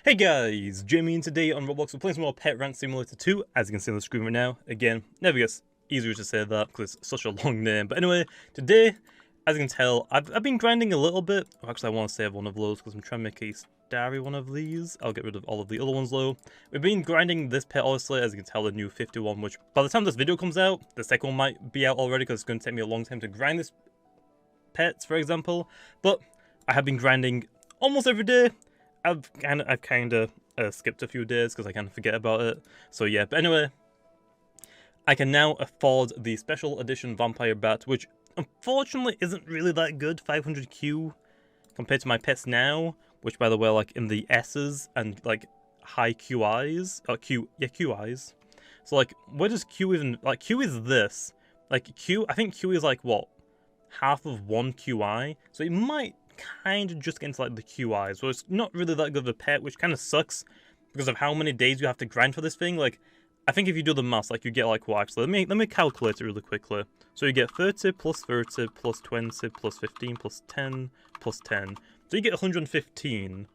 Hey guys, Jamie, and today on Roblox we're playing some more Pet Ranch Simulator 2, as you can see on the screen right now. Again, never gets easier to say that because it's such a long name. But anyway, today, as you can tell, I've been grinding a little bit. Actually, I want to save one of those because I'm trying to make a starry one of these. I'll get rid of all of the other ones though. We've been grinding this pet, obviously, as you can tell, the new 51, which by the time this video comes out, the second one might be out already because it's going to take me a long time to grind this pets, for example. But I have been grinding almost every day. I've kind of skipped a few days because I kind of forget about it. So yeah, but anyway, I can now afford the special edition vampire bat, which unfortunately isn't really that good. 500Q compared to my pets now, which by the way, like in the S's and like high QIs, QIs. So like, where does Q even, like Q is this, like Q, I think Q is like what, half of 1 QI, so it might kind of just get into like the QI, so it's not really that good of a pet, which kind of sucks because of how many days you have to grind for this thing. Like, I think if you do the maths, like you get like what actually, let me calculate it really quickly. So you get 30 plus 30 plus 20 plus 15 plus 10 plus 10, so you get 115.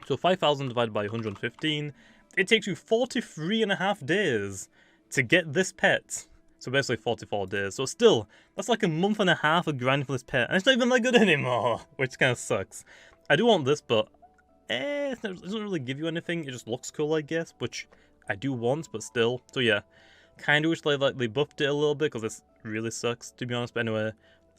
So 5,000 divided by 115, it takes you 43.5 days to get this pet. So basically 44 days. So still, that's like a month and a half of grinding for this pet. And it's not even that good anymore, which kind of sucks. I do want this, but it doesn't really give you anything. It just looks cool, I guess, which I do want, but still. So yeah, kind of wish they buffed it a little bit because this really sucks, to be honest. But anyway,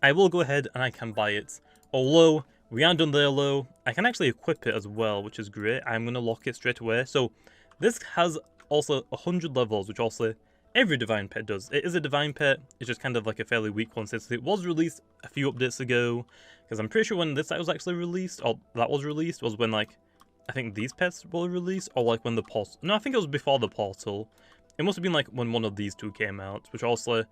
I will go ahead and I can buy it. Although, we aren't done there, though. I can actually equip it as well, which is great. I'm going to lock it straight away. So this has also 100 levels, which also every divine pet does. It is a divine pet, it's just kind of like a fairly weak one since it was released a few updates ago. Because I'm pretty sure when this was actually released, or that was released, was when like, I think these pets were released, or like when the portal, no, I think it was before the portal. It must have been like when one of these two came out, which also,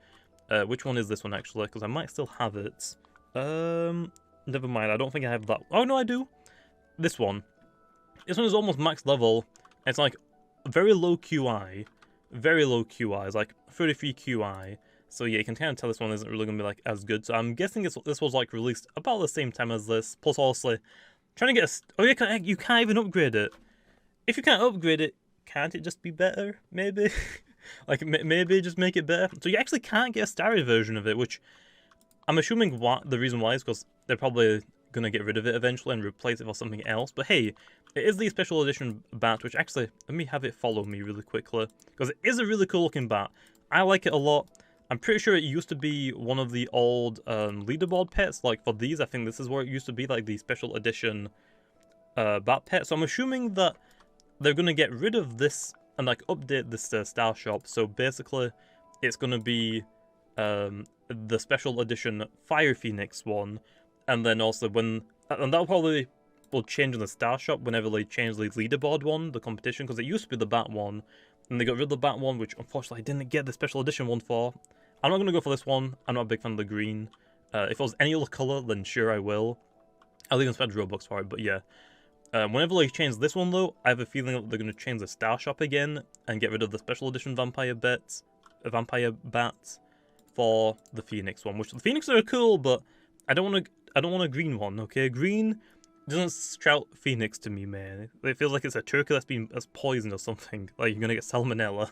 which one is this one actually? Because I might still have it. Never mind, I don't think I have that. Oh no, I do. This one. This one is almost max level. It's like very low QI. Very low QI, it's like 33 QI. So yeah, you can kind of tell this one isn't really going to be like as good. So I'm guessing this was like released about the same time as this. Plus also, trying to get a... Oh yeah, you can't even upgrade it. If you can't upgrade it, can't it just be better? Maybe? Like, maybe just make it better. So you actually can't get a starry version of it, which I'm assuming the reason why is because they're probably going to get rid of it eventually and replace it for something else. But hey, it is the special edition bat, which actually, let me have it follow me really quickly, because it is a really cool looking bat. I like it a lot. I'm pretty sure it used to be one of the old leaderboard pets. Like for these, I think this is where it used to be, like the special edition bat pet. So I'm assuming that they're going to get rid of this and like update this star shop. So basically, it's going to be the special edition Fire Phoenix one. And then also and that'll probably will change in the star shop whenever they change the leaderboard one, the competition, because it used to be the bat one, and they got rid of the bat one, which unfortunately I didn't get the special edition one for. I'm not going to go for this one. I'm not a big fan of the green. If it was any other colour, then sure I will. I'll even spend Robux for it, but yeah. Whenever they change this one though, I have a feeling that they're going to change the star shop again and get rid of the special edition vampire bats for the Phoenix one, which the Phoenix are cool, but I don't want a green one, okay? Green doesn't shout Phoenix to me, man. It feels like it's a turkey that's poisoned or something. Like you're gonna get salmonella.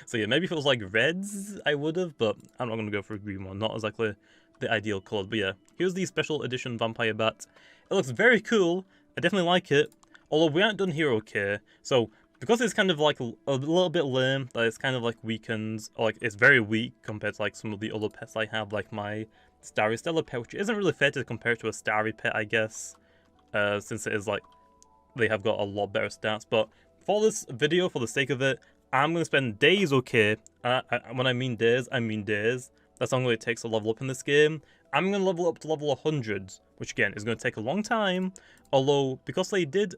So yeah, maybe if it was like reds, I would have, but I'm not gonna go for a green one. Not exactly the ideal colour. But yeah, here's the special edition vampire bat. It looks very cool. I definitely like it. Although we aren't done here, okay? So because it's kind of like a little bit lame, that it's kind of like weakened, or like it's very weak compared to like some of the other pets I have, like my Starry Stellar pet, which isn't really fair to compare to a Starry pet, I guess, since it is like, they have got a lot better stats. But for this video, for the sake of it, I'm going to spend days, okay? When I mean days, I mean days. That's how long it takes to level up in this game. I'm going to level up to level 100, which again, is going to take a long time. Although, because they did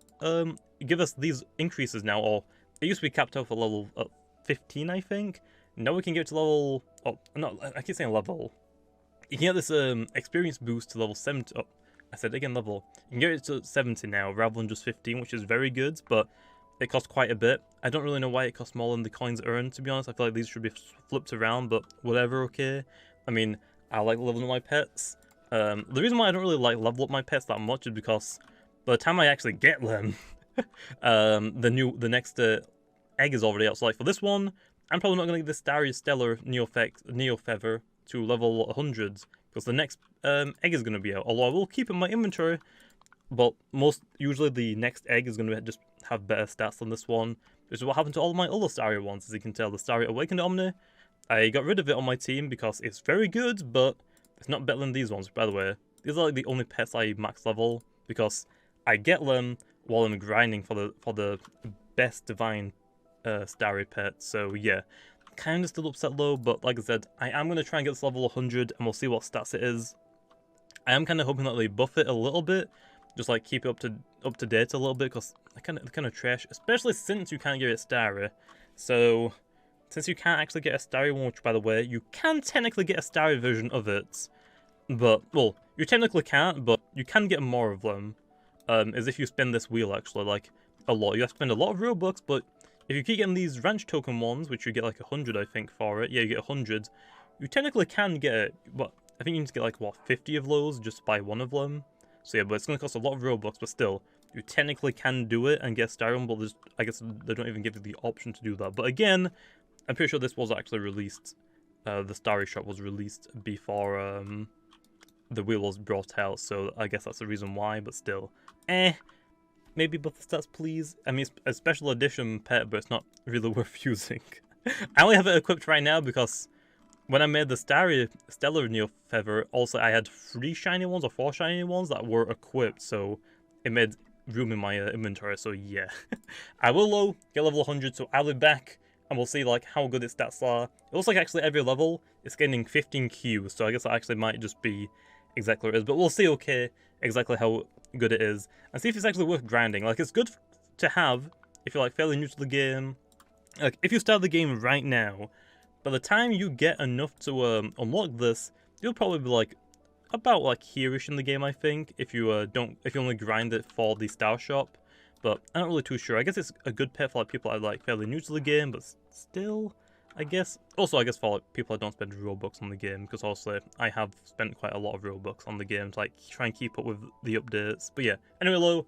give us these increases now, or it used to be capped out for level 15, I think. Now we can get to level, oh, no, I keep saying level. You can get this experience boost to level 70. Oh, I said again level. You can get it to 70 now rather than just 15, which is very good, but it costs quite a bit. I don't really know why it costs more than the coins earned, to be honest. I feel like these should be flipped around, but whatever, okay? I mean, I like leveling up my pets. The reason why I don't really like level up my pets that much is because by the time I actually get them, The next egg is already out. So like for this one, I'm probably not gonna get the Starry Stellar Neofeather to level 100 because the next egg is gonna be out. Although I will keep it in my inventory, but usually the next egg is gonna just have better stats than this one. This is what happened to all my other Starry ones, as you can tell. The Starry Awakened Omni, I got rid of it on my team because it's very good, but it's not better than these ones. By the way, these are like the only pets I max level because I get them while I'm grinding for the best divine Starry pet. So yeah, kind of still upset though, but like I said, I am going to try and get this level 100 and we'll see what stats it is. I am kind of hoping that they buff it a little bit, just like keep it up to date a little bit, because they're kind of trash, especially since you can't get it Starry. So since you can't actually get a Starry one, which by the way, you can technically get a Starry version of it, but, well, you technically can't, but you can get more of them, is if you spin this wheel actually, like, a lot. You have to spend a lot of Robux, but if you keep getting these ranch token ones, which you get like 100 I think for it, yeah, you get 100, you technically can get it, but I think you need to get like, what, 50 of those just to buy one of them? So yeah, but it's going to cost a lot of Robux, but still, you technically can do it and get Styron, but I guess they don't even give you the option to do that. But again, I'm pretty sure this was actually released, the Starry Shop was released before the wheel was brought out, so I guess that's the reason why, but still, maybe buff the stats, please. I mean, it's a special edition pet, but it's not really worth using. I only have it equipped right now because when I made the Stellar Neofeather, also I had 3 shiny ones or 4 shiny ones that were equipped, so it made room in my inventory, so yeah. I will though get level 100, so I'll be back and we'll see like how good its stats are. It looks like actually every level it's gaining 15 Qs, so I guess that actually might just be exactly what it is, but we'll see exactly how good it is and see if it's actually worth grinding. Like, it's good to have if you're like fairly new to the game. Like, if you start the game right now, by the time you get enough to unlock this, you'll probably be like about like here-ish in the game, I think, if you only grind it for the Star Shop. But I'm not really too sure. I guess it's a good pet for like people that are like fairly new to the game, but still, I guess. Also, I guess for like people that don't spend Robux on the game, because also I have spent quite a lot of Robux on the game to like try and keep up with the updates. But yeah, anyway, Lo,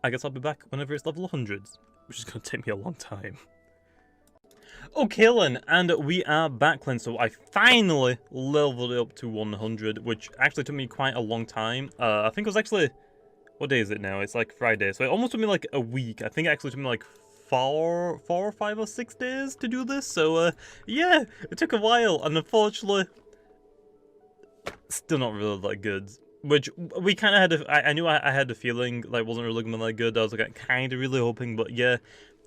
I guess I'll be back whenever it's level 100, which is going to take me a long time. Okay then, and we are back then, so I finally leveled it up to 100, which actually took me quite a long time. I think it was actually, what day is it now? It's like Friday, so it almost took me like a week. I think it actually took me like 4 or 5 or 6 days to do this, so yeah, it took a while, and unfortunately, still not really that good. Which we kind of had I knew I had a feeling like wasn't really gonna be that good. I was like kind of really hoping, but yeah,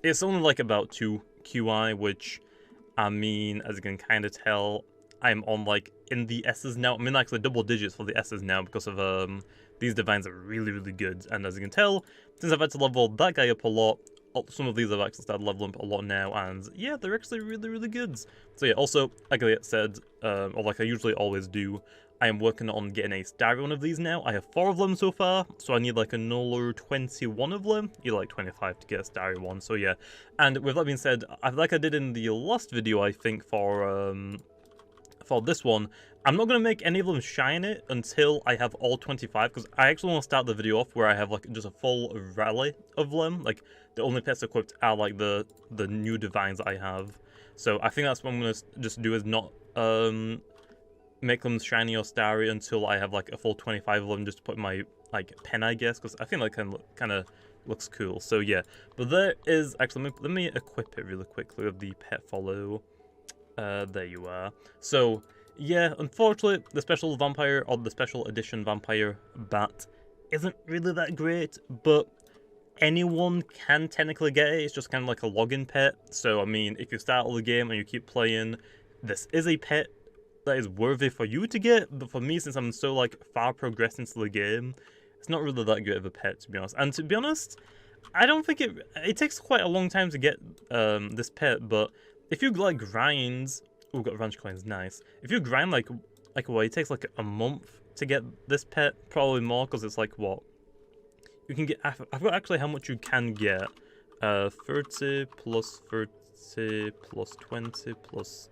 it's only like about 2 QI, which, I mean, as you can kind of tell, I'm on like in the S's now. I'm in actually double digits for the S's now because of these divines are really, really good. And as you can tell, since I've had to level that guy up a lot, some of these have actually started leveling up a lot now, and yeah, they're actually really, really good. So yeah, also, like I said, or like I usually always do, I am working on getting a Starry one of these now. I have 4 of them so far, so I need like another 21 of them. You like 25 to get a Starry one, so yeah. And with that being said, like I did in the last video, I think, for this one, I'm not going to make any of them shiny until I have all 25, because I actually want to start the video off where I have like just a full rally of them. Like, the only pets equipped are like the new divines I have. So I think that's what I'm going to just do, is not make them shiny or starry until I have like a full 25 of them, just to put in my like pen, I guess, because I think that kind of looks cool. So yeah, but there is actually, let me equip it really quickly with the pet follow. There you are. So yeah, unfortunately, the special vampire or the special edition vampire bat isn't really that great, but anyone can technically get it. It's just kind of like a login pet. So I mean, if you start all the game and you keep playing, this is a pet that is worthy for you to get, but for me, since I'm so like far progressed into the game, it's not really that good of a pet, to be honest. And to be honest, I don't think it takes quite a long time to get this pet, but if you like grind, oh, got ranch coins, nice. If you grind like what, it takes like a month to get this pet, probably more, because it's like what you can get. I forgot actually how much you can get. 30 plus 30 plus 20 plus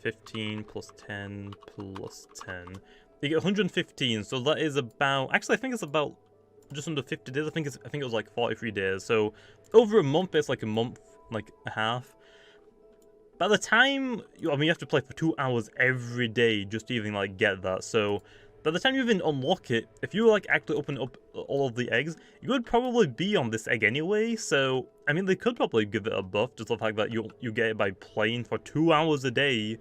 15 plus 10 plus 10. You get 115, so that is about, actually I think it's about just under 50 days. I think it was like 43 days. So over a month, it's like a month, like a half. By the time, I mean, you have to play for 2 hours every day just to even, like, get that. So by the time you even unlock it, if you, like, actually open up all of the eggs, you would probably be on this egg anyway. So, I mean, they could probably give it a buff, just the fact that you get it by playing for 2 hours a day,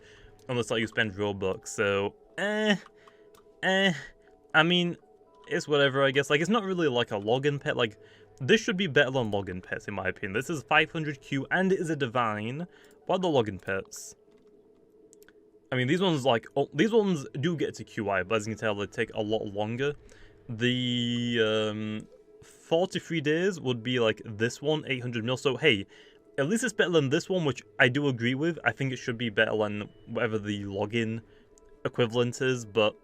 unless, like, you spend Robux. So, I mean, it's whatever, I guess. Like, it's not really, like, a login pet. Like, this should be better than login pets, in my opinion. This is 500Q, and it is a divine. What are the login pets? I mean, these ones, like, these ones do get to QI, but as you can tell, they take a lot longer. The 43 days would be, like, this one, 800 mil. So, hey, at least it's better than this one, which I do agree with. I think it should be better than whatever the login equivalent is, but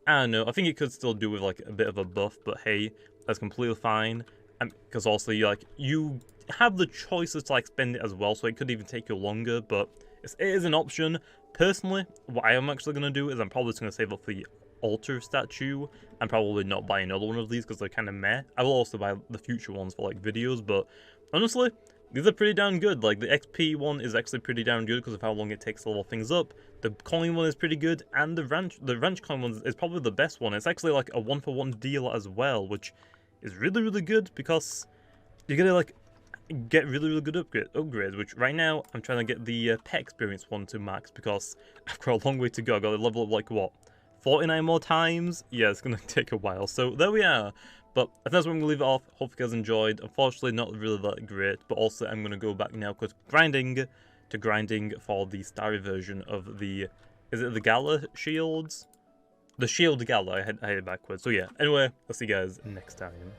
I don't know. I think it could still do with, like, a bit of a buff, but hey, that's completely fine. Because also, you have the choices to, like, spend it as well, so it could even take you longer, but it is an option. Personally, what I am actually going to do is I'm probably just going to save up for the altar statue and probably not buy another one of these because they're kind of meh. I will also buy the future ones for, like, videos, but honestly, these are pretty damn good. Like, the XP one is actually pretty damn good because of how long it takes to level things up. The coin one is pretty good, and the ranch coin one is probably the best one. It's actually, like, a 1-for-1 deal as well, which is really, really good because you're going to, like, get really, really good upgrades, which right now I'm trying to get the pet experience one to max because I've got a long way to go. I've got to level up, like, what, 49 more times? Yeah, it's going to take a while. So there we are. But I think that's where I'm going to leave it off. Hope you guys enjoyed. Unfortunately, not really that great, but also I'm going to go back now because grinding for the starry version of the, is it the Gala shields? The Shield Gala, I had it backwards. So yeah, anyway, I'll see you guys next time.